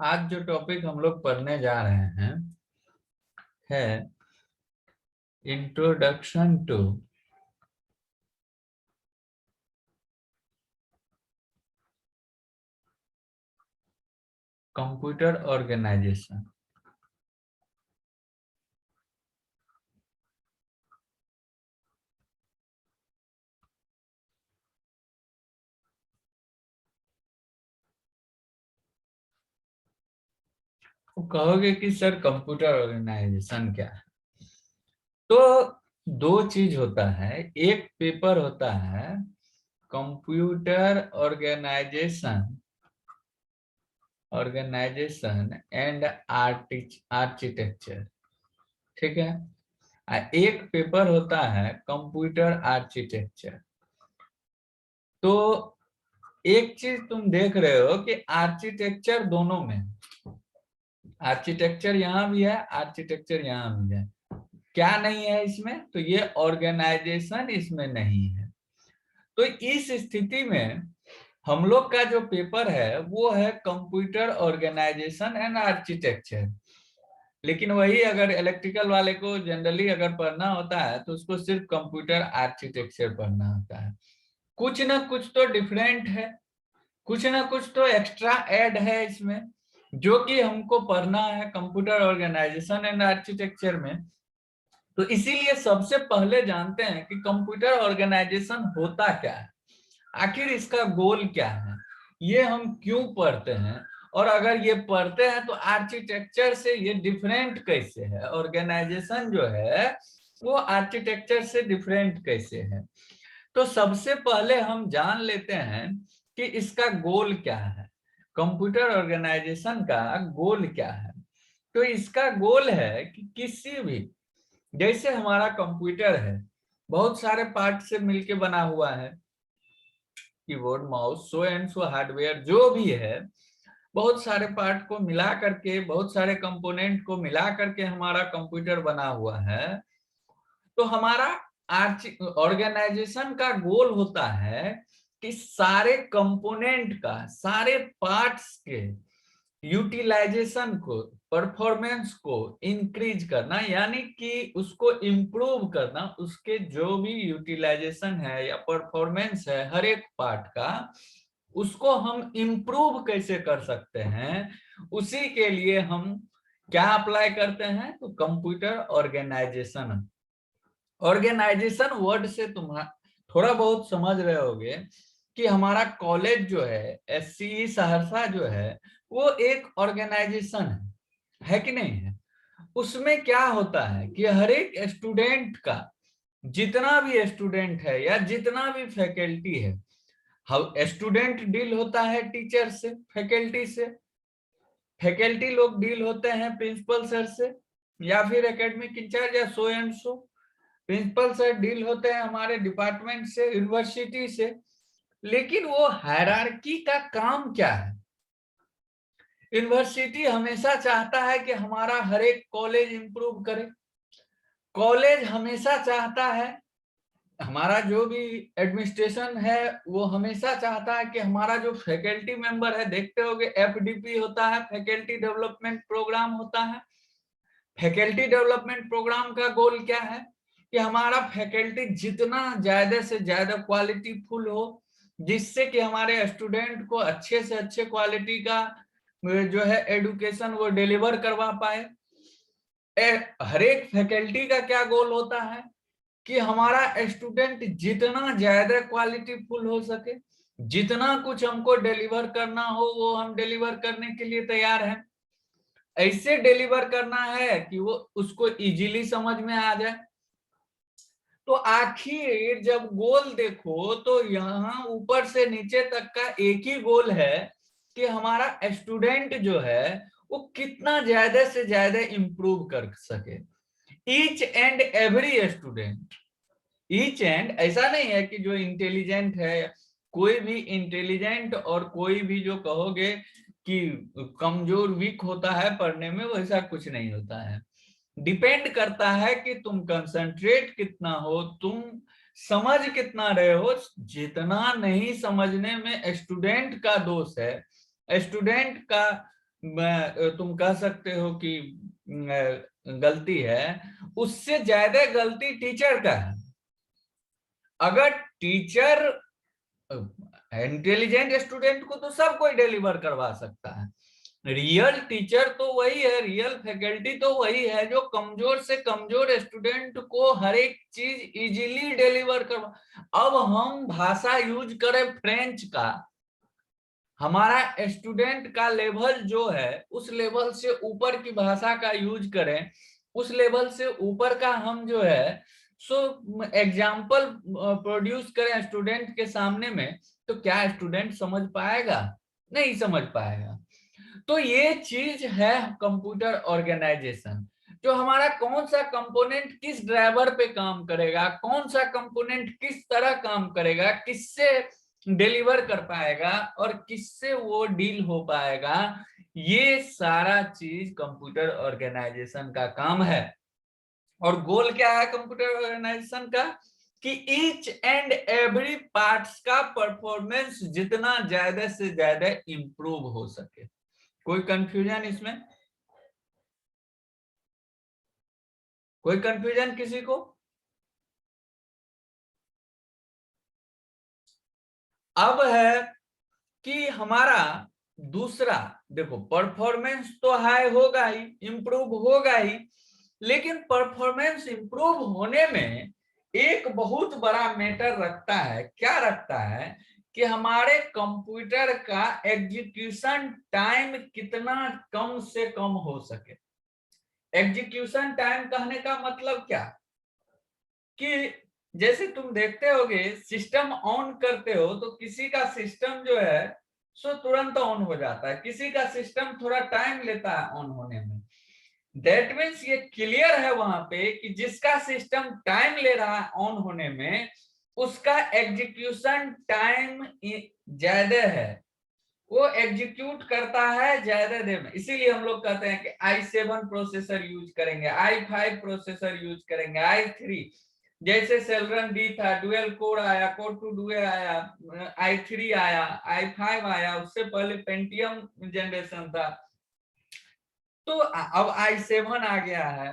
आज जो टॉपिक हम लोग पढ़ने जा रहे हैं है इंट्रोडक्शन टू कंप्यूटर ऑर्गेनाइजेशन। तो कहोगे कि सर कंप्यूटर ऑर्गेनाइजेशन क्या है? तो दो चीज होता है। एक पेपर होता है computer organisation organisation and architecture, ठीक है। एक पेपर होता है कंप्यूटर आर्किटेक्चर। तो एक चीज तुम देख रहे हो कि आर्किटेक्चर दोनों में, आर्किटेक्चर यहाँ भी है, आर्किटेक्चर यहाँ भी है। क्या नहीं है इसमें? तो ये ऑर्गेनाइजेशन इसमें नहीं है। तो इस स्थिति में हम लोग का जो पेपर है वो है कंप्यूटर ऑर्गेनाइजेशन एंड आर्किटेक्चर। लेकिन वही अगर इलेक्ट्रिकल वाले को जनरली अगर पढ़ना होता है तो उसको सिर्फ कंप्यूटर आर्किटेक्चर पढ़ना होता है। कुछ ना कुछ तो डिफरेंट है, कुछ ना कुछ तो एक्स्ट्रा ऐड है इसमें, जो कि हमको पढ़ना है कंप्यूटर ऑर्गेनाइजेशन एंड आर्किटेक्चर में। तो इसीलिए सबसे पहले जानते हैं कि कंप्यूटर ऑर्गेनाइजेशन होता क्या है, आखिर इसका गोल क्या है, ये हम क्यों पढ़ते हैं, और अगर ये पढ़ते हैं तो आर्किटेक्चर से ये डिफरेंट कैसे है, ऑर्गेनाइजेशन जो है वो आर्किटेक्चर से डिफरेंट कैसे है। तो सबसे पहले हम जान लेते हैं कि इसका गोल क्या है, कंप्यूटर ऑर्गेनाइजेशन का गोल क्या है। तो इसका गोल है कि किसी भी, जैसे हमारा कंप्यूटर है बहुत सारे पार्ट से मिलके बना हुआ है, keyboard mouse so and so hardware जो भी है, बहुत सारे पार्ट को मिला करके, बहुत सारे कंपोनेंट को मिला करके हमारा कंप्यूटर बना हुआ है। तो हमारा ऑर्गेनाइजेशन का गोल होता है कि सारे कंपोनेंट का, सारे पार्ट्स के यूटिलाइजेशन को, परफॉर्मेंस को इंक्रीज करना, यानी कि उसको इम्प्रूव करना, उसके जो भी यूटिलाइजेशन है या परफॉर्मेंस है हर एक पार्ट का, उसको हम इम्प्रूव कैसे कर सकते हैं, उसी के लिए हम क्या अप्लाई करते हैं, तो कंप्यूटर ऑर्गेनाइजेशन। ऑर्गेनाइजेशन वर्ड से तुम थोड़ा बहुत समझ रहे होगे कि हमारा कॉलेज जो है एससीई सहरसा जो है वो एक ऑर्गेनाइजेशन है कि नहीं है। उसमें क्या होता है कि हर एक स्टूडेंट का, जितना भी स्टूडेंट है या जितना भी फैकल्टी है, स्टूडेंट डील होता है टीचर से, फैकल्टी से, फैकल्टी लोग डील होते हैं प्रिंसिपल सर से या फिर एकेडमिक इंचार्ज या so and so, principal sir deal होते हैं हमारे डिपार्टमेंट से, यूनिवर्सिटी से। लेकिन वो हायरार्की का काम क्या है? यूनिवर्सिटी हमेशा चाहता है कि हमारा हर एक कॉलेज इंप्रूव करे, कॉलेज हमेशा चाहता है, हमारा जो भी एडमिनिस्ट्रेशन है वो हमेशा चाहता है कि हमारा जो फैकल्टी मेंबर है, देखते होगे एफडीपी होता है, फैकल्टी डेवलपमेंट प्रोग्राम होता है। फैकल्टी डेवलपमेंट प्रोग्राम का गोल क्या है कि हमारा फैकल्टी जितना ज्यादा से ज्यादा क्वालिटी फुल हो, जिससे कि हमारे स्टूडेंट को अच्छे से अच्छे क्वालिटी का जो है एजुकेशन वो डिलीवर करवा पाए। हर एक फैकल्टी का क्या गोल होता है कि हमारा स्टूडेंट जितना ज्यादा क्वालिटी फुल हो सके, जितना कुछ हमको डिलीवर करना हो वो हम डिलीवर करने के लिए तैयार हैं। ऐसे डिलीवर करना है कि वो उसको इजीली समझ में आ जाए। तो आखिर जब गोल देखो तो यहाँ ऊपर से नीचे तक का एक ही गोल है कि हमारा स्टूडेंट जो है वो कितना ज्यादा से ज्यादा इंप्रूव कर सके। Each and every student, each and, ऐसा नहीं है कि जो इंटेलिजेंट है, कोई भी इंटेलिजेंट और कोई भी जो कहोगे कि कमजोर वीक होता है पढ़ने में, वैसा कुछ नहीं होता है। डिपेंड करता है कि तुम कंसंट्रेट कितना हो, तुम समझ कितना रहे हो। जितना नहीं समझने में स्टूडेंट का दोष है, स्टूडेंट का तुम कह सकते हो कि गलती है, उससे ज्यादा गलती टीचर का है। अगर टीचर इंटेलिजेंट स्टूडेंट को तो सब कोई डिलीवर करवा सकता है, रियल टीचर तो वही है, रियल फैकल्टी तो वही है जो कमजोर से कमजोर स्टूडेंट को हर एक चीज इजीली डिलीवर करवा। अब हम भाषा यूज करें फ्रेंच का, हमारा स्टूडेंट का लेवल जो है उस लेवल से ऊपर की भाषा का यूज करें, उस लेवल से ऊपर का हम जो है सो एग्जाम्पल प्रोड्यूस करें स्टूडेंट के सामने में, तो क्या स्टूडेंट समझ पाएगा? नहीं समझ पाएगा। तो ये चीज है कंप्यूटर ऑर्गेनाइजेशन, जो हमारा कौन सा कंपोनेंट किस ड्राइवर पे काम करेगा, कौन सा कंपोनेंट किस तरह काम करेगा, किससे डिलीवर कर पाएगा और किससे वो डील हो पाएगा, ये सारा चीज कंप्यूटर ऑर्गेनाइजेशन का काम है। और गोल क्या है कंप्यूटर ऑर्गेनाइजेशन का? कि ईच एंड एवरी पार्ट्स का परफॉर्मेंस जितना ज्यादा से ज्यादा इंप्रूव हो सके। कोई कंफ्यूजन इसमें? कोई कंफ्यूजन किसी को? अब है कि हमारा दूसरा, देखो परफॉर्मेंस तो हाई होगा ही, इंप्रूव होगा ही, लेकिन परफॉर्मेंस इंप्रूव होने में एक बहुत बड़ा मैटर रखता है। क्या रखता है? कि हमारे कंप्यूटर का एग्जीक्यूशन टाइम कितना कम से कम हो सके। एग्जीक्यूशन टाइम कहने का मतलब क्या? कि जैसे तुम देखते होगे सिस्टम ऑन करते हो तो किसी का सिस्टम जो है सो तुरंत ऑन हो जाता है, किसी का सिस्टम थोड़ा टाइम लेता है ऑन होने में। दैट मीन्स ये क्लियर है वहां पे कि जिसका सिस्टम टाइम ले रहा है ऑन होने में, उसका एग्जीक्यूशन टाइम ज्यादा है, वो एग्जीक्यूट करता है ज्यादा देर में। इसीलिए हम लोग कहते हैं कि i7 प्रोसेसर यूज करेंगे, i5 प्रोसेसर यूज करेंगे, i3। जैसे सेलरन डी था, डुअल कोर आया, कोर टू डुअल आया, i3 आया, i5 आया, उससे पहले पेंटियम जनरेशन था, तो अब i7 आ गया है।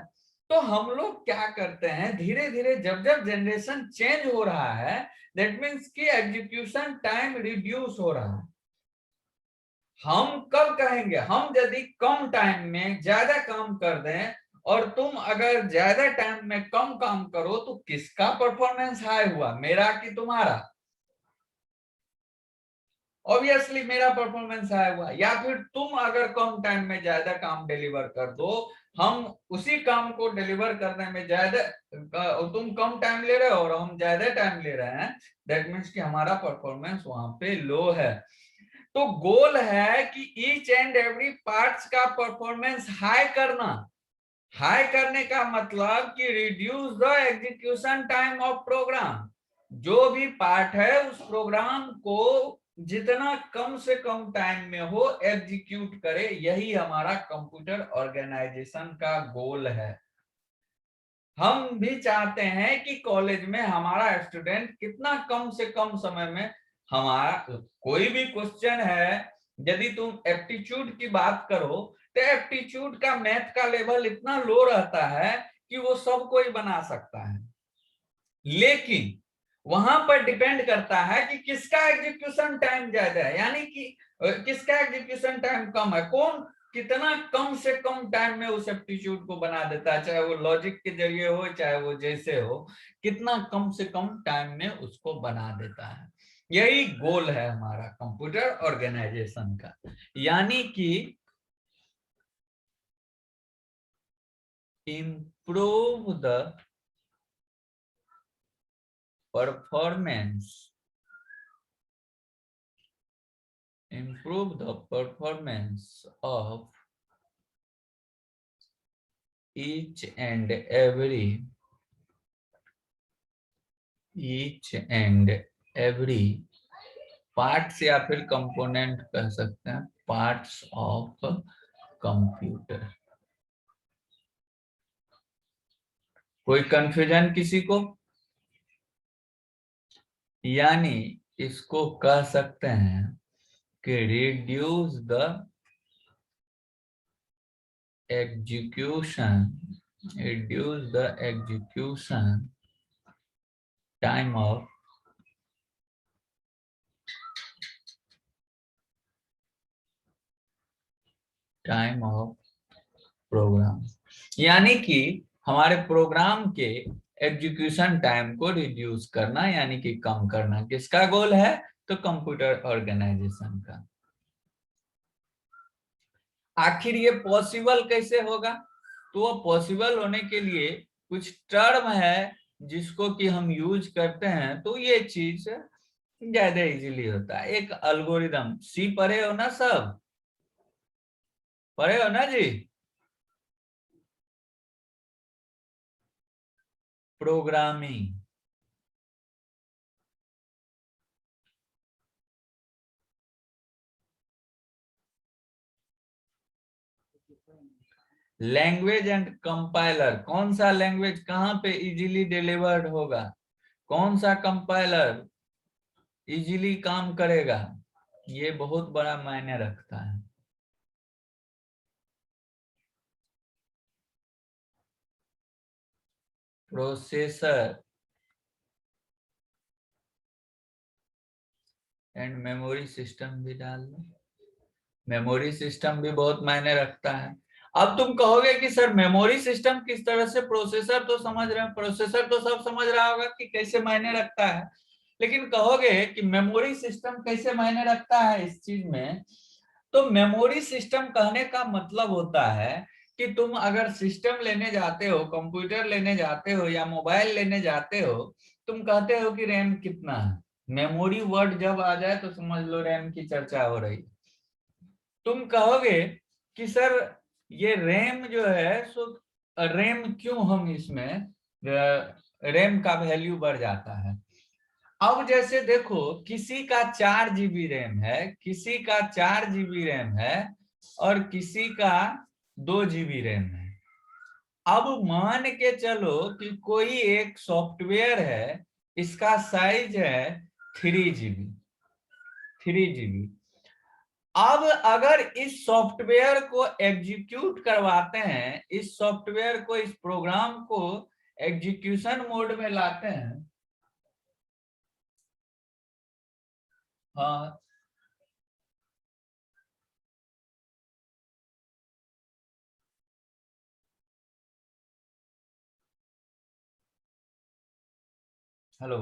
तो हम लोग क्या करते हैं, धीरे धीरे जब जब जनरेशन चेंज हो रहा है, दैट मीन्स कि एग्जीक्यूशन टाइम रिड्यूस हो रहा है। हम कब कहेंगे? हम यदि कम टाइम में ज्यादा काम कर दें, और तुम अगर ज्यादा टाइम में कम काम करो तो किसका परफॉर्मेंस हाई हुआ, मेरा कि तुम्हारा? ऑब्वियसली मेरा परफॉर्मेंस हाई हुआ। या फिर तुम अगर कम टाइम में ज्यादा काम डिलीवर कर दो, हम उसी काम को डिलीवर करने में ज्यादा, तुम कम टाइम ले रहे हो और हम ज्यादा टाइम ले रहे हैं, दैट मीन्स कि हमारा परफॉर्मेंस वहां पे लो है। तो गोल है कि ईच एंड एवरी पार्ट्स का परफॉर्मेंस हाई करना। हाई करने का मतलब कि reduce the execution time of program. जो भी पार्ट है उस प्रोग्राम को जितना कम से कम टाइम में हो एग्जीक्यूट करे, यही हमारा कंप्यूटर ऑर्गेनाइजेशन का गोल है। हम भी चाहते हैं कि कॉलेज में हमारा स्टूडेंट कितना कम से कम समय में, हमारा कोई भी क्वेश्चन है, यदि तुम एप्टीट्यूड की बात करो तो एप्टीट्यूड का मैथ का लेवल इतना लो रहता है कि वो सब कोई बना सकता है, लेकिन वहां पर डिपेंड करता है कि किसका एग्जीक्यूशन टाइम ज्यादा है, यानी कि किसका एग्जीक्यूशन टाइम कम है, कौन कितना कम से कम टाइम में उस एप्टीट्यूड को बना देता है, चाहे वो लॉजिक के जरिए हो चाहे वो जैसे हो, कितना कम से कम टाइम में उसको बना देता है। यही गोल है हमारा कंप्यूटर ऑर्गेनाइजेशन का, यानी कि improve the performance, improve the performance of each and every parts या फिर कंपोनेंट कह सकते हैं, पार्ट्स ऑफ कंप्यूटर। कोई कंफ्यूजन किसी को? यानी इसको कह सकते हैं कि reduce the execution time of program, यानी कि हमारे प्रोग्राम के एग्जीक्यूशन टाइम को रिड्यूस करना, यानी कि कम करना। किसका गोल है? तो कंप्यूटर ऑर्गेनाइजेशन का। आखिर ये पॉसिबल कैसे होगा? तो वो पॉसिबल होने के लिए कुछ टर्म है जिसको कि हम यूज करते हैं, तो ये चीज ज्यादा इजीली होता है। एक एल्गोरिदम, सी पढ़े हो ना? सब पढ़े हो ना जी? Programming, language and compiler. कौन सा लैंग्वेज कहाँ पे इजीली डिलीवर्ड होगा, कौन सा कंपाइलर इजीली काम करेगा, ये बहुत बड़ा मायने रखता है। प्रोसेसर एंड मेमोरी सिस्टम भी डाल दो, मेमोरी सिस्टम भी बहुत मायने रखता है। अब तुम कहोगे कि सर मेमोरी सिस्टम किस तरह से, प्रोसेसर तो समझ रहे हैं, प्रोसेसर तो सब समझ रहा होगा कि कैसे मायने रखता है, लेकिन कहोगे कि मेमोरी सिस्टम कैसे मायने रखता है इस चीज में। तो मेमोरी सिस्टम कहने का मतलब होता है कि तुम अगर सिस्टम लेने जाते हो, कंप्यूटर लेने जाते हो या मोबाइल लेने जाते हो, तुम कहते हो कि रैम कितना है। मेमोरी वर्ड जब आ जाए तो समझ लो रैम की चर्चा हो रही। तुम कहोगे कि सर ये रैम जो है, सो रैम क्यों हम इसमें रैम का वैल्यू बढ़ जाता है। अब जैसे देखो, किसी का 4 GB रैम है, किसी का 4 GB रैम है और किसी का 2 GB रैम है। अब मान के चलो कि कोई एक सॉफ्टवेयर है, इसका साइज है 3 GB, 3 GB। अब अगर इस सॉफ्टवेयर को एग्जीक्यूट करवाते हैं, इस सॉफ्टवेयर को, इस प्रोग्राम को एग्जीक्यूशन मोड में लाते हैं। हाँ, हेलो,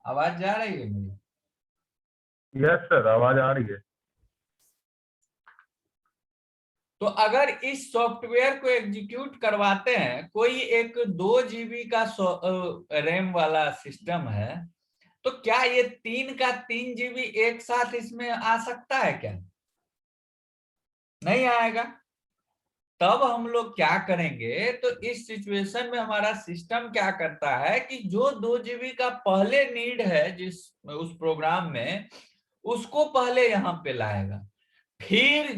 आवाज जा रही है मेरी? यस सर, आवाज आ रही है। तो अगर इस सॉफ्टवेयर को एग्जीक्यूट करवाते हैं, कोई एक 2 GB का रैम वाला सिस्टम है, तो क्या ये 3 का 3 GB एक साथ इसमें आ सकता है क्या? नहीं आएगा। तब हम लोग क्या करेंगे, तो इस सिचुएशन में हमारा सिस्टम क्या करता है कि जो 2 GB का पहले नीड है जिस उस प्रोग्राम में, उसको पहले यहाँ पे लाएगा। फिर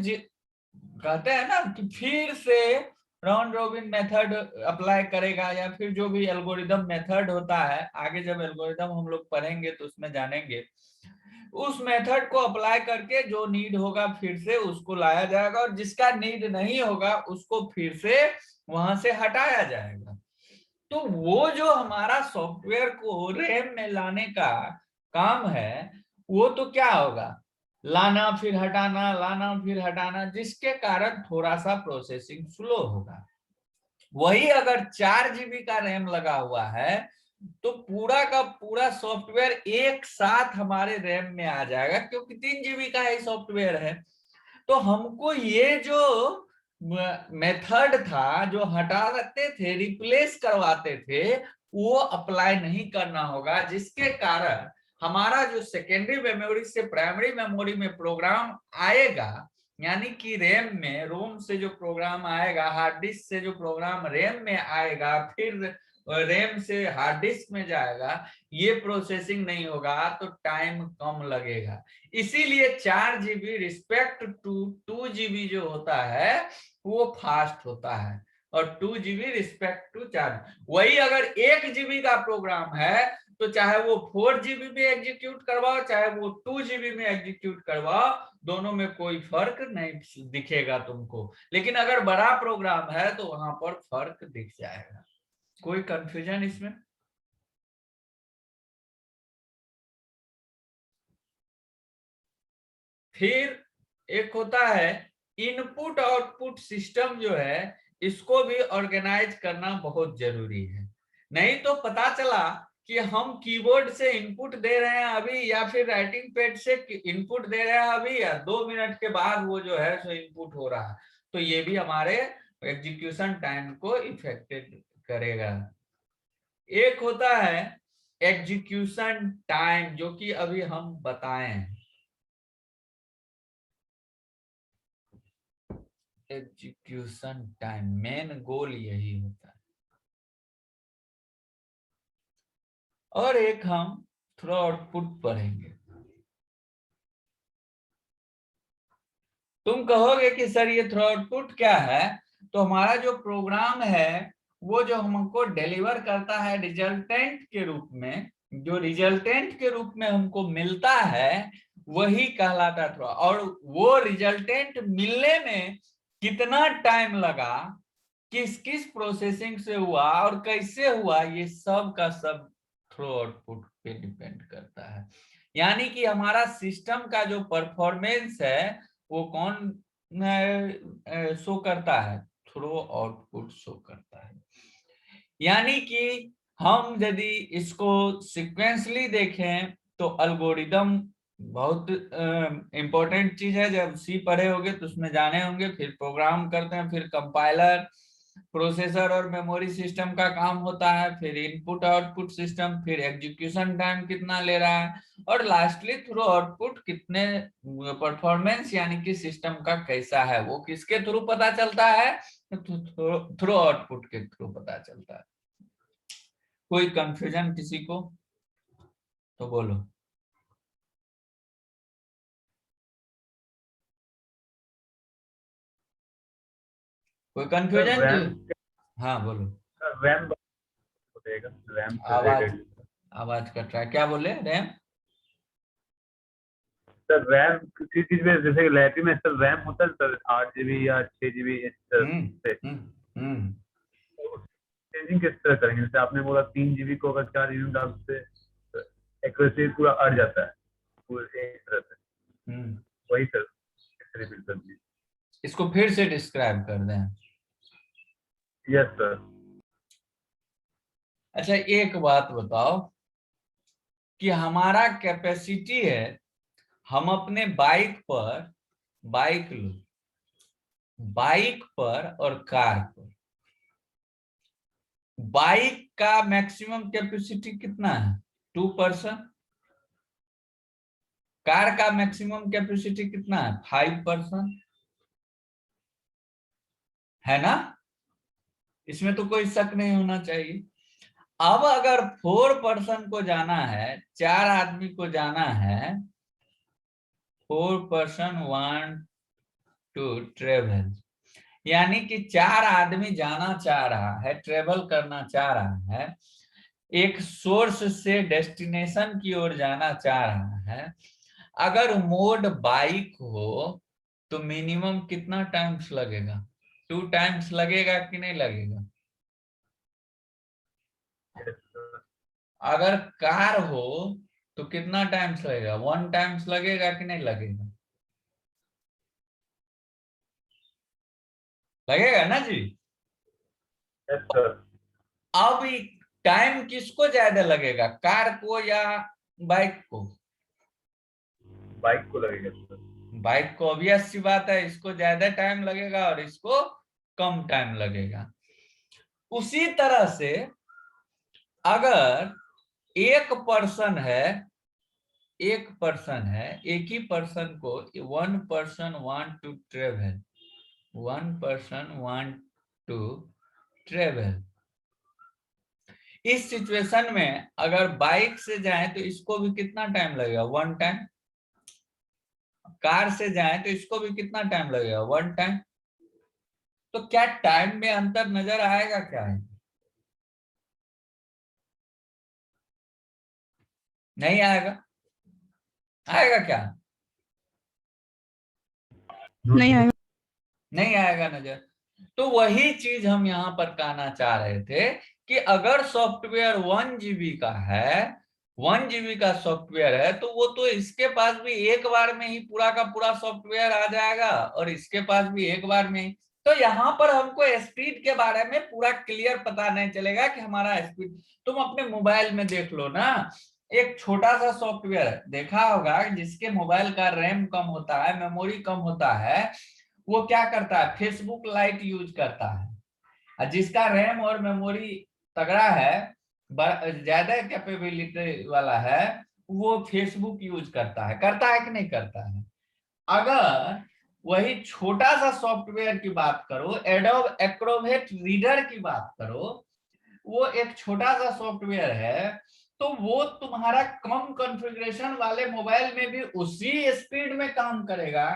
कहते हैं ना कि फिर से राउंड रोबिन मेथड अप्लाई करेगा, या फिर जो भी एल्गोरिदम मेथड होता है, आगे जब एल्गोरिदम हम लोग पढ़ेंगे तो उसमें जानेंगे, उस मेथड को अप्लाई करके जो नीड होगा फिर से उसको लाया जाएगा, और जिसका नीड नहीं होगा उसको फिर से वहां से हटाया जाएगा। तो वो जो हमारा सॉफ्टवेयर को रैम में लाने का काम है, वो तो क्या होगा, लाना फिर हटाना, लाना फिर हटाना, जिसके कारण थोड़ा सा प्रोसेसिंग स्लो होगा। वही अगर 4 GB का रैम लगा हुआ है, तो पूरा का पूरा सॉफ्टवेयर एक साथ हमारे रैम में आ जाएगा, क्योंकि 3 GB का ही सॉफ्टवेयर है। तो हमको ये जो मेथड था जो हटाते थे, रिप्लेस करवाते थे, वो अप्लाई नहीं करना होगा, जिसके कारण हमारा जो सेकेंडरी मेमोरी से प्राइमरी मेमोरी में प्रोग्राम आएगा, यानी कि रैम में, रोम से जो प्रोग्राम आएगा, हार्ड डिस्क से जो प्रोग्राम रैम में आएगा, फिर रैम से हार्ड डिस्क में जाएगा, ये प्रोसेसिंग नहीं होगा तो टाइम कम लगेगा। इसीलिए 4 GB रिस्पेक्ट टू 2 GB जो होता है वो फास्ट होता है। और 2 GB रिस्पेक्ट टू चार्ज। वही अगर 1 GB का प्रोग्राम है तो चाहे वो 4 GB में एग्जीक्यूट करवाओ चाहे वो 2 GB में एग्जीक्यूट करवाओ, दोनों में कोई फर्क नहीं दिखेगा तुमको। लेकिन अगर बड़ा प्रोग्राम है तो वहां पर फर्क दिख जाएगा। कोई कंफ्यूजन इसमें? फिर एक होता है इनपुट आउटपुट सिस्टम, जो है इसको भी ऑर्गेनाइज करना बहुत जरूरी है। नहीं तो पता चला कि हम कीबोर्ड से इनपुट दे रहे हैं अभी या फिर राइटिंग पैड से इनपुट दे रहे हैं अभी, या 2 मिनट के बाद वो जो है सो इनपुट हो रहा है, तो ये भी हमारे एग्जीक्यूशन टाइम को इफेक्टेड करेगा। एक होता है एग्जीक्यूशन टाइम, जो कि अभी हम बताएं। एग्जीक्यूशन टाइम मेन गोल यही होता है। और एक हम थ्रो आउटपुट पढ़ेंगे। तुम कहोगे कि सर ये थ्रो आउटपुट क्या है? तो हमारा जो प्रोग्राम है वो जो हमको डिलीवर करता है रिजल्टेंट के रूप में, जो रिजल्टेंट के रूप में हमको मिलता है वही कहलाता थ्रो। और वो रिजल्टेंट मिलने में कितना टाइम लगा, किस किस प्रोसेसिंग से हुआ और कैसे हुआ, ये सब का सब थ्रो आउटपुट पे डिपेंड करता है। यानी कि हमारा सिस्टम का जो परफॉर्मेंस है वो कौन शो करता है? थ्रो आउटपुट शो करता है। यानी कि हम यदि इसको सिक्वेंसली देखें तो अल्गोरिदम बहुत इंपॉर्टेंट चीज है। जब सी पढ़े होंगे तो उसमें जाने होंगे। फिर प्रोग्राम करते हैं, फिर कंपाइलर, प्रोसेसर और मेमोरी सिस्टम का काम होता है, फिर इनपुट आउटपुट सिस्टम, फिर एग्जीक्यूशन टाइम कितना ले रहा है, और लास्टली थ्रू आउटपुट कितने परफॉर्मेंस यानी कि सिस्टम का कैसा है, वो किसके थ्रू पता चलता है? थ्रू आउटपुट के थ्रू पता चलता है। कोई कंफ्यूजन किसी को तो बोलो। कोई सर कंफ्यूजन जी? रैम, हाँ बोलो। सर रैम बताइएगा, रैम से आवाज रिलेटेड। आवाज कट रहा है, क्या बोले? रैम? सर रैम किसी चीज में, जैसे लैपटॉप में सर रैम होता है सर 8 GB या 6 GB हम्म से, हम्म चेंजिंग किस तरह करेंगे? जैसे आपने बोला 3 GB को अगर 4 GB में डालते एक्यूरेसी पूरा अड़ जाता है पूरे एक तरह से, हम्म वही सर रिपीट कर दीजिए। इसको फिर से डिस्क्राइब कर दें। Yes sir. अच्छा एक बात बताओ कि हमारा कैपेसिटी है, हम अपने बाइक लो, बाइक पर और कार पर। बाइक का मैक्सिमम कैपेसिटी कितना है? 2%। कार का मैक्सिमम कैपेसिटी कितना है? 5%। है ना? इसमें तो कोई शक नहीं होना चाहिए। अब अगर 4% को जाना है, 4 आदमी को जाना है, 4% वांट टू ट्रेवल, यानी कि 4 आदमी जाना चाह रहा है, ट्रेवल करना चाह रहा है, एक सोर्स से डेस्टिनेशन की ओर जाना चाह रहा है। अगर मोड बाइक हो तो मिनिमम कितना टाइम्स लगेगा? 2 टाइम्स लगेगा कि नहीं लगेगा? अगर कार हो तो कितना टाइम्स लगेगा? 1 टाइम्स लगेगा कि नहीं लगेगा? लगेगा ना जी? Yes sir. अब टाइम किसको ज्यादा लगेगा, कार को या बाइक को? बाइक को लगेगा सर। बाइक को, ऑब्वियस सी बात है, इसको ज्यादा टाइम लगेगा और इसको कम टाइम लगेगा। उसी तरह से अगर एक पर्सन है, एक ही पर्सन को 1 person want to travel, 1 person want to travel, इस सिचुएशन में अगर बाइक से जाए तो इसको भी कितना टाइम लगेगा? 1 टाइम। कार से जाए तो इसको भी कितना टाइम लगेगा? 1 टाइम। तो क्या टाइम में अंतर नजर आएगा क्या है? नहीं आएगा? आएगा क्या? नहीं आएगा। नहीं आएगा नजर। तो वही चीज हम यहाँ पर कहना चाह रहे थे कि अगर सॉफ्टवेयर 1 GB का है, 1 GB का सॉफ्टवेयर है, तो वो तो इसके पास भी एक बार में ही पूरा का पूरा सॉफ्टवेयर आ जाएगा और इसके पास भी एक बार में ही। तो यहाँ पर हमको स्पीड के बारे में पूरा क्लियर पता नहीं चलेगा कि हमारा स्पीड। तुम अपने मोबाइल में देख लो ना, एक छोटा सा सॉफ्टवेयर है, देखा होगा जिसके मोबाइल का रैम कम होता है, मेमोरी कम होता है, वो क्या करता है? फेसबुक लाइट यूज करता है। और जिसका रैम और मेमोरी तगड़ा है, ज्यादा कैपेबिलिटी वाला है, वो फेसबुक यूज करता है कि नहीं करता है? अगर वही छोटा सा सॉफ्टवेयर की बात करो, एडोब एक्रोबैट रीडर की बात करो, वो एक छोटा सा सॉफ्टवेयर है, तो वो तुम्हारा कम कॉन्फ़िगरेशन वाले मोबाइल में भी उसी स्पीड में काम करेगा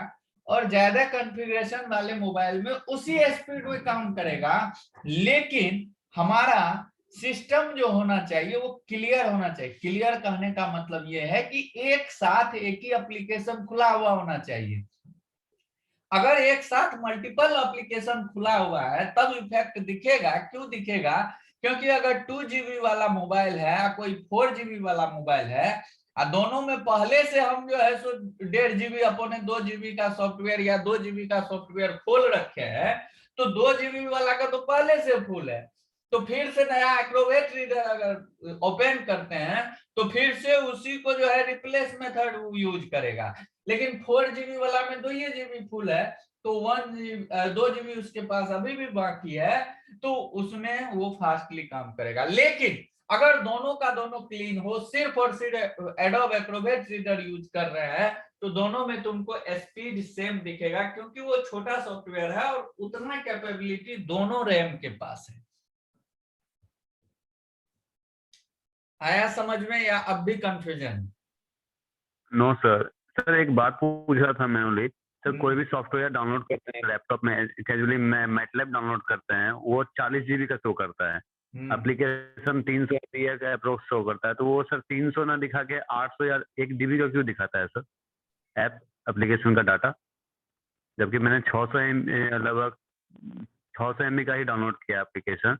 और ज्यादा कॉन्फ़िगरेशन वाले मोबाइल में उसी स्पीड में काम करेगा। लेकिन हमारा सिस्टम जो होना चाहिए वो क्लियर होना चाहिए। क्लियर कहने का मतलब ये है कि एक साथ एक ही एप्लीकेशन खुला हुआ होना चाहिए। अगर एक साथ मल्टीपल एप्लीकेशन खुला हुआ है तब इफेक्ट दिखेगा। क्यों दिखेगा? क्योंकि अगर 2 GB वाला मोबाइल है, कोई 4 GB वाला मोबाइल है, और दोनों में पहले से हम जो है सो 1.5 GB अपने 2 GB का सॉफ्टवेयर या 2 GB का सॉफ्टवेयर खोल रखे हैं, तो 2 GB वाला का तो पहले से फुल है, तो फिर से नया एक्रोबैट रीडर अगर ओपन करते हैं तो फिर से उसी को जो है रिप्लेस मेथड यूज करेगा। लेकिन 4 GB वाला में 2 GB फुल है, तो 2 GB उसके पास अभी भी बाकी है, तो उसमें वो फास्टली काम करेगा। लेकिन अगर दोनों का दोनों क्लीन हो, सिर्फ और सिर्फ एडोब एक्रोबैट रीडर यूज कर रहे हैं, तो दोनों में तुमको स्पीड सेम दिखेगा, क्योंकि वो छोटा सॉफ्टवेयर है और उतना कैपेबिलिटी दोनों रैम के पास है। आया समझ में या अब भी कंफ्यूजन? No sir. सर एक बात पूछ रहा था मैं ओनली, सर कोई भी सॉफ्टवेयर डाउनलोड करते हैं लैपटॉप में, कैजुअली मैटलैब डाउनलोड करते हैं, वो 40 GB का शो करता है, एप्लीकेशन 300 MB का अप्रोक्स शो करता है, तो वो सर 300 ना दिखा के 800 या 1 GB का क्यों दिखाता है सर ऐप एप्लीकेशन का डाटा? जबकि मैंने 600 लगभग 600 MB का ही डाउनलोड किया एप्लीकेशन,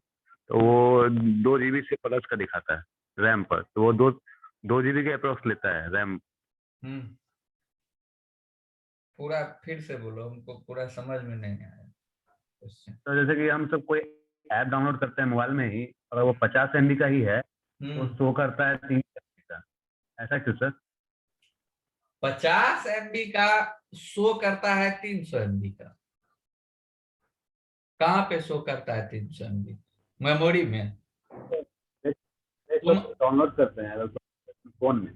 तो वो 2 GB से प्लस का दिखाता है रैम पर, तो वो 2 GB के अप्रोक्स लेता है रैम। पूरा फिर से बोलो, हमको पूरा समझ में नहीं आया। तो जैसे कि हम सब कोई ऐप डाउनलोड करते हैं मोबाइल में ही, अगर वो 50 MB का ही है तो शो करता है 3 MB का, ऐसा क्यों सर? 50 MB का शो करता है 300 MB का? कहाँ पे शो करता है 300 MB? मेमोरी में? डाउनलोड करते हैं अगर फोन में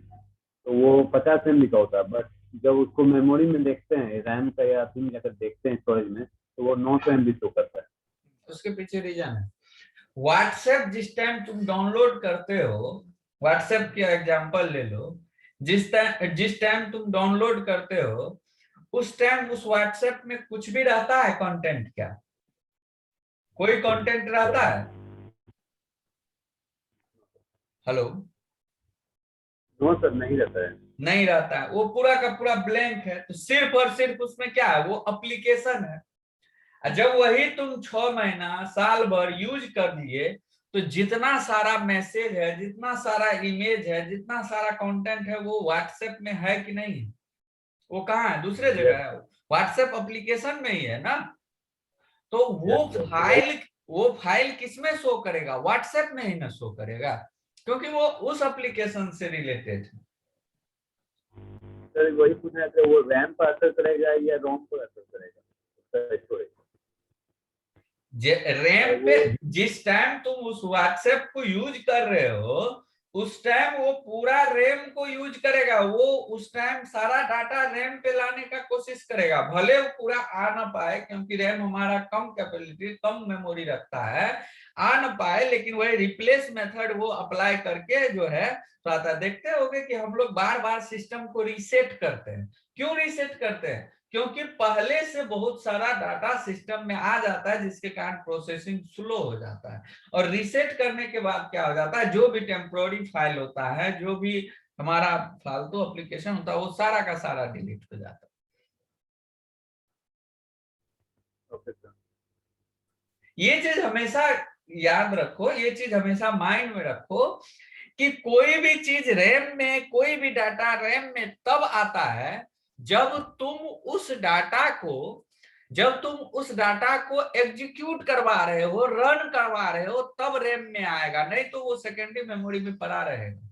तो वो 50 MB का होता है, बट जब उसको मेमोरी में देखते हैं रैम का या पिन जाकर देखते हैं स्टोरेज में, तो वो 900 MB शो करता है। उसके पीछे रीजन है। व्हाट्सएप जिस टाइम तुम डाउनलोड करते हो, व्हाट्सएप की एग्जांपल ले लो, जिस टाइम तुम डाउनलोड करते हो, उस टाइम उस व्हाट्सएप में कुछ भी रहता है कंटेंट? क्या कोई कंटेंट रहता है? हेलो? नो सर, नहीं रहता है। नहीं रहता है, वो पूरा का पूरा ब्लैंक है। तो सिर्फ और सिर्फ उसमें क्या है? वो एप्लीकेशन है। जब वही तुम 6 महीना साल भर यूज कर लिए, तो जितना सारा मैसेज है, जितना सारा इमेज है, जितना सारा कंटेंट है, वो व्हाट्सएप में है कि नहीं है? वो कहाँ है? दूसरे जगह है, व्हाट्सएप एप्लीकेशन में ही है ना। तो वो फाइल किसमें शो करेगा? व्हाट्सएप में ही ना शो करेगा, क्योंकि वो उस एप्लीकेशन से रिलेटेड है। सर वही पूछना है, वो रैम पर असर करेगा या रोम पर असर करेगा? रैम पे जिस टाइम तुम उस व्हाट्सएप को यूज कर रहे हो, उस टाइम वो पूरा रैम को यूज करेगा। वो उस टाइम सारा डाटा रैम पे लाने का कोशिश करेगा, भले वो पूरा आ ना पाए, क्योंकि रैम हमारा कम कैपेबिलिटी, कम मेमोरी रखता है, आ ना पाए, लेकिन वही रिप्लेस मेथड वो अप्लाई करके जो है तो आता। देखते होगे कि हम लोग बार बार सिस्टम को रीसेट करते हैं। क्यों रीसेट करते हैं? क्योंकि पहले से बहुत सारा डाटा सिस्टम में आ जाता है, जिसके कारण प्रोसेसिंग स्लो हो जाता है। और रीसेट करने के बाद क्या हो जाता है, जो भी टेम्पोररी फाइल होता है, जो भी हमारा फालतू एप्लीकेशन होता है, वो सारा का सारा डिलीट हो जाता है। ये चीज हमेशा याद रखो, ये चीज हमेशा माइंड में रखो कि कोई भी चीज रैम में, कोई भी डाटा रैम में तब आता है जब तुम उस डाटा को एग्जीक्यूट करवा रहे हो, रन करवा रहे हो, तब रैम में आएगा, नहीं तो वो सेकेंडरी मेमोरी में पड़ा रहेगा,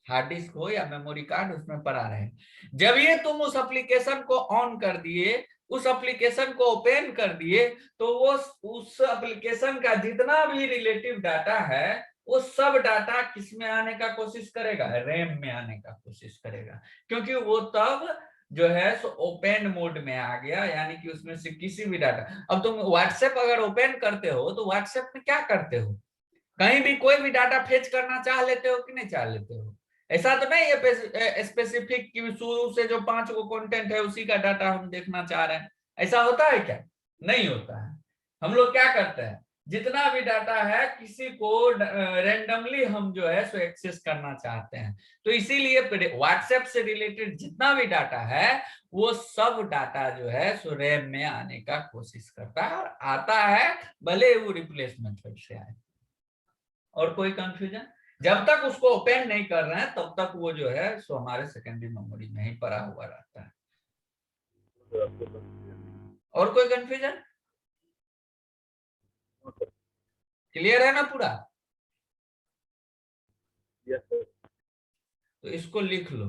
हार्ड डिस्क हो या मेमोरी कार्ड उसमें पड़ा रहे। जब ये तुम उस एप्लीकेशन को ऑन कर दिए, उस एप्लीकेशन को ओपन कर दिए, तो वो उस एप्लीकेशन का जितना भी रिलेटिव डाटा है, वो सब डाटा किस में आने का कोशिश करेगा, रैम में आने का कोशिश करेगा, क्योंकि वो तब जो है सो ओपन मोड में आ गया, यानी कि उसमें से किसी भी डाटा। अब तुम व्हाट्सएप अगर ओपन करते हो तो व्हाट्सएप में क्या करते हो, कहीं भी कोई भी डाटा फेच करना चाह लेते हो कि नहीं चाह लेते हो? ऐसा तो नहीं है स्पेसिफिक कि शुरू से जो 5 को कंटेंट है उसी का डाटा हम देखना चाह रहे हैं, ऐसा होता है क्या? नहीं होता है। हम लोग क्या करते हैं, जितना भी डाटा है किसी को रेंडमली हम जो है सो एक्सेस करना चाहते हैं, तो इसीलिए व्हाट्सएप से रिलेटेड जितना भी डाटा है वो सब डाटा जो है सो रैम में आने का कोशिश करता है, और आता है भले वो रिप्लेसमेंट से आए। और कोई कंफ्यूजन? जब तक उसको ओपन नहीं कर रहे हैं तब तक वो जो है सो हमारे सेकेंडरी मेमोरी में ही पड़ा हुआ रहता है। और कोई कंफ्यूजन? क्लियर है ना पूरा? तो इसको लिख लो,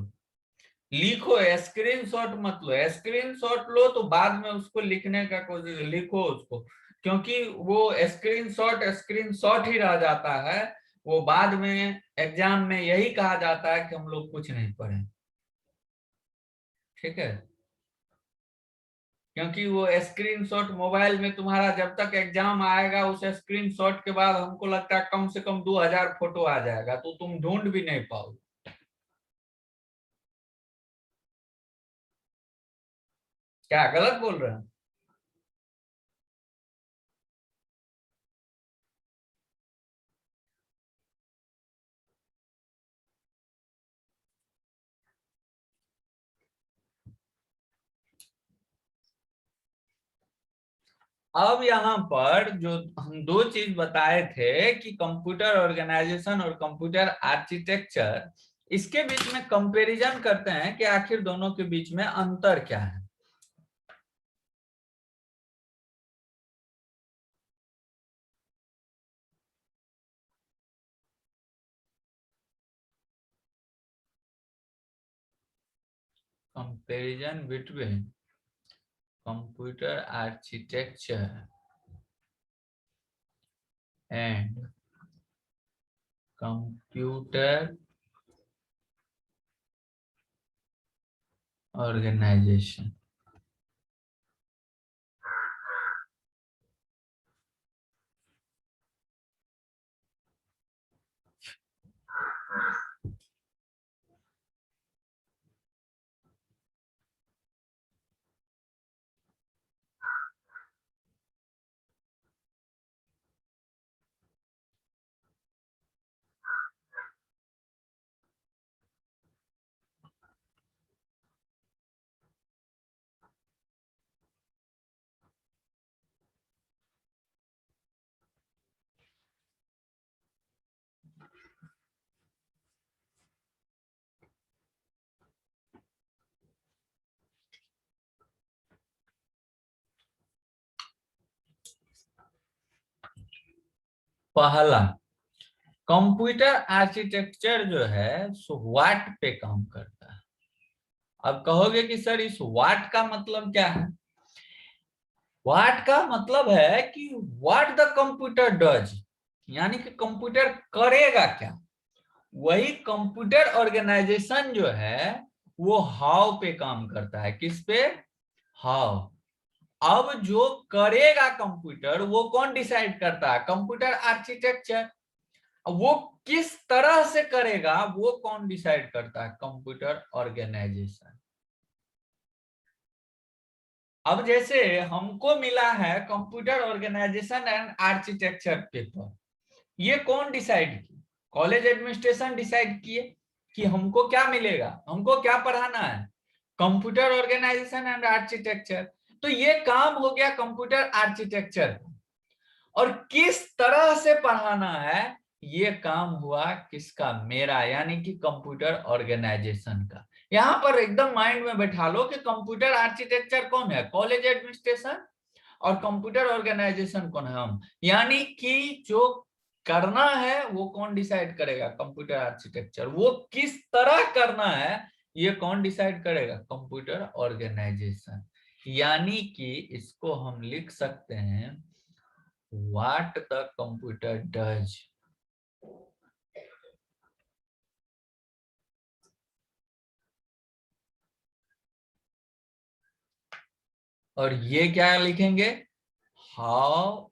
लिखो, स्क्रीनशॉट मत लो, स्क्रीनशॉट लो तो बाद में उसको लिखने का कोशिश, लिखो उसको, क्योंकि वो स्क्रीनशॉट ही रह जाता है, वो बाद में एग्जाम में यही कहा जाता है कि हम लोग कुछ नहीं पढ़े। ठीक है, क्योंकि वो स्क्रीनशॉट मोबाइल में तुम्हारा जब तक एग्जाम आएगा, उस स्क्रीनशॉट के बाद हमको लगता है कम से कम 2000 फोटो आ जाएगा, तो तुम ढूंढ भी नहीं पाओगे। क्या गलत बोल रहे हैं? अब यहाँ पर जो हम दो चीज बताए थे कि कंप्यूटर ऑर्गेनाइजेशन और कंप्यूटर आर्किटेक्चर, इसके बीच में कंपैरिजन करते हैं कि आखिर दोनों के बीच में अंतर क्या है। Comparison between computer architecture and computer organisation. पहला, कंप्यूटर आर्किटेक्चर जो है सो वाट पे काम करता है। अब कहोगे कि सर इस वाट का मतलब क्या है? वाट का मतलब है कि व्हाट द कंप्यूटर डज, यानी कि कंप्यूटर करेगा क्या। वही कंप्यूटर ऑर्गेनाइजेशन जो है वो हाउ पे काम करता है। किस पे? हाउ। अब जो करेगा कंप्यूटर वो कौन डिसाइड करता है? Computer architecture. वो किस तरह से करेगा वो कौन डिसाइड करता है? Computer organisation. अब जैसे हमको मिला है computer organisation and architecture paper, ये कौन डिसाइड किया? कॉलेज एडमिनिस्ट्रेशन डिसाइड किए कि हमको क्या मिलेगा, हमको क्या पढ़ाना है, कंप्यूटर ऑर्गेनाइजेशन एंड आर्किटेक्चर। तो ये काम हो गया कंप्यूटर आर्किटेक्चर, और किस तरह से पढ़ाना है ये काम हुआ किसका, मेरा, यानी कि कंप्यूटर ऑर्गेनाइजेशन का। यहां पर एकदम माइंड में बैठा लो कि कंप्यूटर आर्किटेक्चर कौन है, कॉलेज एडमिनिस्ट्रेशन, और कंप्यूटर ऑर्गेनाइजेशन कौन है, हम। यानी कि जो करना है वो कौन डिसाइड करेगा, कंप्यूटर आर्किटेक्चर। वो किस तरह करना है ये कौन डिसाइड करेगा, कंप्यूटर ऑर्गेनाइजेशन। यानी कि इसको हम लिख सकते हैं व्हाट द कंप्यूटर डज। और ये क्या लिखेंगे, how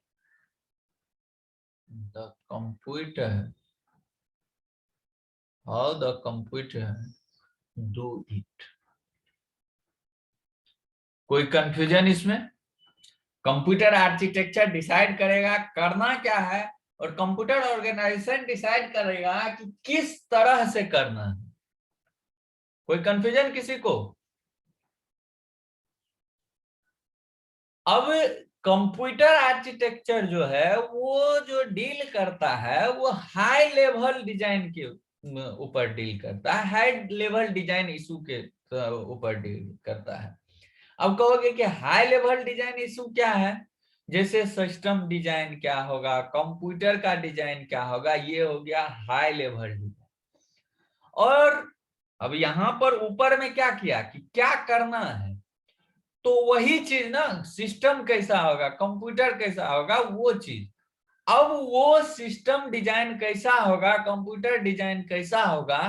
the computer, how the computer do it. कोई कंफ्यूजन इसमें? कंप्यूटर आर्किटेक्चर डिसाइड करेगा करना क्या है, और कंप्यूटर ऑर्गेनाइजेशन डिसाइड करेगा कि किस तरह से करना है। कोई कंफ्यूजन किसी को? अब कंप्यूटर आर्किटेक्चर जो है वो जो डील करता है वो हाई लेवल डिजाइन के ऊपर डील करता है, हाई लेवल डिजाइन इशू के ऊपर डील करता है। अब कहोगे कि हाई लेवल डिजाइन इशू क्या है, जैसे सिस्टम डिजाइन क्या होगा, कंप्यूटर का डिजाइन क्या होगा, ये हो गया हाई लेवल डिजाइन। और अब यहां पर ऊपर में क्या किया कि क्या करना है, तो वही चीज ना, सिस्टम कैसा होगा, कंप्यूटर कैसा होगा, वो चीज। अब वो सिस्टम डिजाइन कैसा होगा, कंप्यूटर डिजाइन कैसा होगा,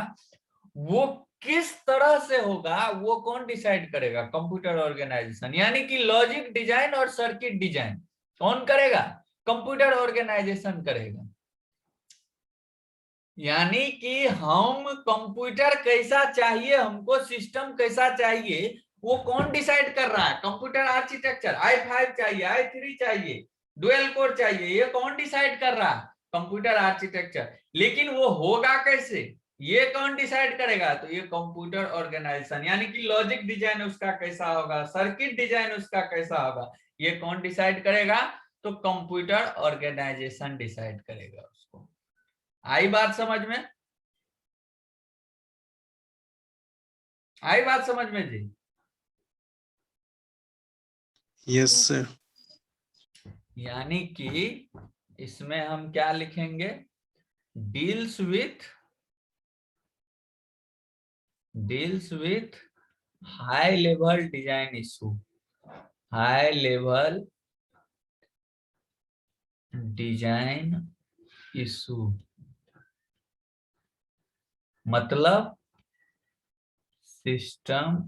वो किस तरह से होगा, वो कौन डिसाइड करेगा, कंप्यूटर ऑर्गेनाइजेशन। यानी कि लॉजिक डिजाइन और सर्किट डिजाइन कौन करेगा, कंप्यूटर ऑर्गेनाइजेशन करेगा। यानी कि हम कंप्यूटर कैसा चाहिए हमको, सिस्टम कैसा चाहिए, वो कौन डिसाइड कर रहा है, कंप्यूटर आर्किटेक्चर। i5 चाहिए, i3 चाहिए, डुअल कोर चाहिए, ये कौन डिसाइड कर रहा है, कंप्यूटर आर्किटेक्चर। लेकिन वो होगा कैसे, ये कौन डिसाइड करेगा, तो ये कंप्यूटर ऑर्गेनाइजेशन। यानी कि लॉजिक डिजाइन उसका कैसा होगा, सर्किट डिजाइन उसका कैसा होगा, ये कौन डिसाइड करेगा, तो कंप्यूटर ऑर्गेनाइजेशन डिसाइड करेगा उसको। आई बात समझ में, आई बात समझ में जी? Yes sir. यानी कि इसमें हम क्या लिखेंगे, deals with high level design issue, high level design issue. मतलब सिस्टम